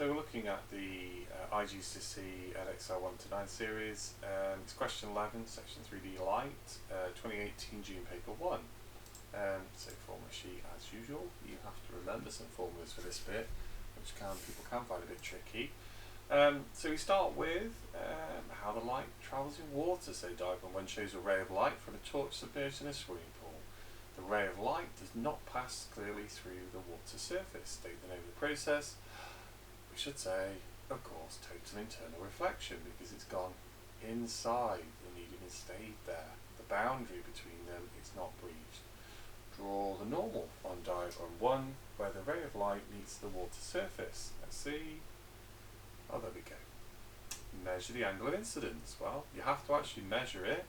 So we're looking at the iGCSE Edexcel 1 to 9 series. It's question 11, section 3D Light, 2018 June paper 1. So formula sheet as usual. You have to remember some formulas for this bit, which people can find a bit tricky. So we start with how the light travels in water. So diagram 1 shows a ray of light from a torch submerged in a swimming pool. The ray of light does not pass clearly through the water surface. State the name of the process. We should say, of course, total internal reflection, because it's gone inside the medium and stayed there. The boundary between them is not breached. Draw the normal on diagram 1, where the ray of light meets the water surface. Let's see. Oh, there we go. Measure the angle of incidence. Well, you have to actually measure it.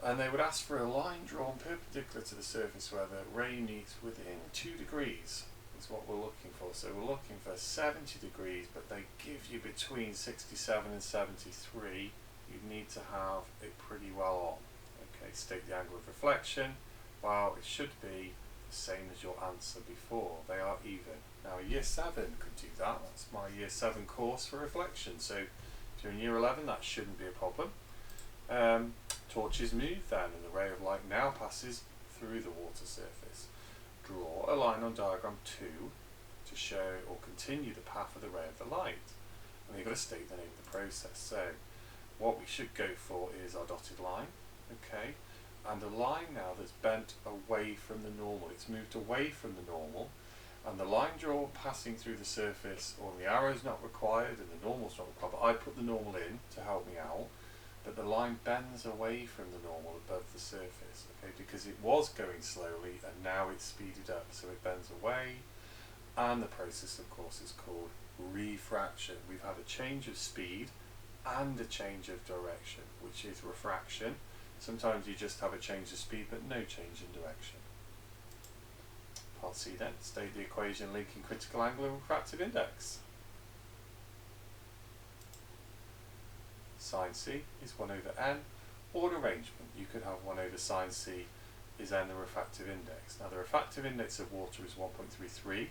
And they would ask for a line drawn perpendicular to the surface where the ray meets within 2 degrees. Is what we're looking for. So we're looking for 70 degrees, but they give you between 67 and 73. You need to have it pretty well on. Okay, state the angle of reflection. Well, it should be the same as your answer before. They are even. Now, a year 7 could do that. That's my year 7 course for reflection. So if you're in year 11, that shouldn't be a problem. Torches move then, and the ray of light now passes through the water surface. Draw a line on diagram 2 to show or continue the path of the ray of the light. And you've got to state the name of the process. So what we should go for is our dotted line, okay? And a line now that's bent away from the normal. It's moved away from the normal, and the line draw passing through the surface, or the arrow is not required and the normal's not required, but I put the normal in to help me out. But the line bends away from the normal above the surface, okay, because it was going slowly and now it's speeded up, so it bends away. And the process, of course, is called refraction. We've had a change of speed and a change of direction, which is refraction. Sometimes you just have a change of speed but no change in direction. Part C then, state the equation linking critical angle and refractive index. Sine C is 1 over n, or an arrangement. You could have 1 over sine C is n the refractive index. Now the refractive index of water is 1.33.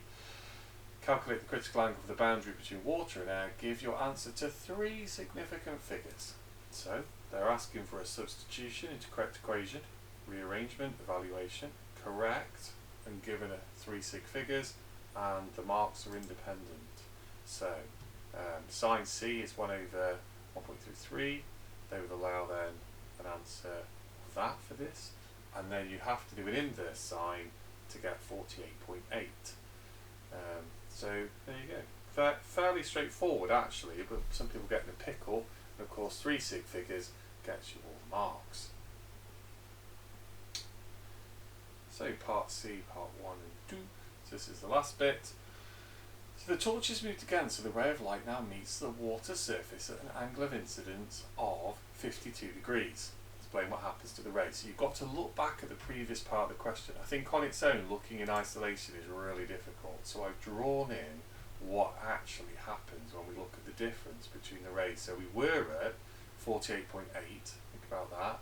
Calculate the critical angle of the boundary between water and air. Give your answer to 3 significant figures. So they're asking for a substitution into correct equation, rearrangement, evaluation, correct, and given 3 sig figures, and the marks are independent. So sine C is 1 over 1.33, they would allow then an answer of that for this, and then you have to do an inverse sine to get 48.8. So there you go. Fairly straightforward actually, but some people get in a pickle, and of course 3 sig figures gets you all the marks. So part C, part 1 and 2, so this is the last bit. So the torch is moved again, so the ray of light now meets the water surface at an angle of incidence of 52 degrees. Explain what happens to the ray. So you've got to look back at the previous part of the question. I think on its own, looking in isolation is really difficult. So I've drawn in what actually happens when we look at the difference between the rays. So we were at 48.8, think about that.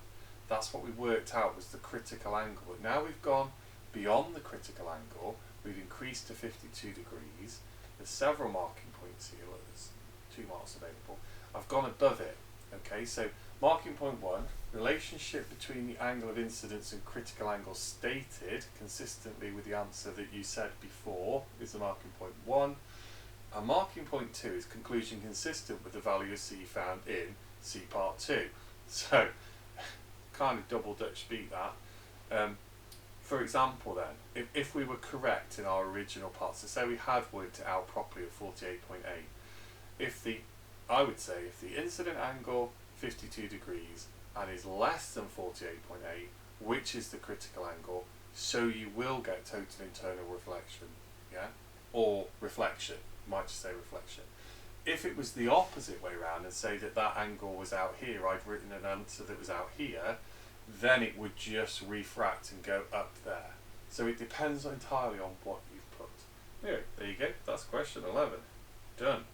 That's what we worked out was the critical angle. But now we've gone beyond the critical angle, we've increased to 52 degrees. There's several marking points here, look, there's 2 marks available. I've gone above it, okay, so marking point 1, relationship between the angle of incidence and critical angle stated consistently with the answer that you said before is the marking point 1, and marking point 2 is conclusion consistent with the value of C found in C part 2. So, kind of double Dutch beat that. For example then, if we were correct in our original part, so say we had worked it out properly at 48.8, I would say if the incident angle 52 degrees and is less than 48.8, which is the critical angle, so you will get total internal reflection, yeah? Or reflection, you might just say reflection. If it was the opposite way around and say that that angle was out here, I'd written an answer that was out here, then it would just refract and go up there. So it depends entirely on what you've put. Anyway, there you go, that's question 11. Done.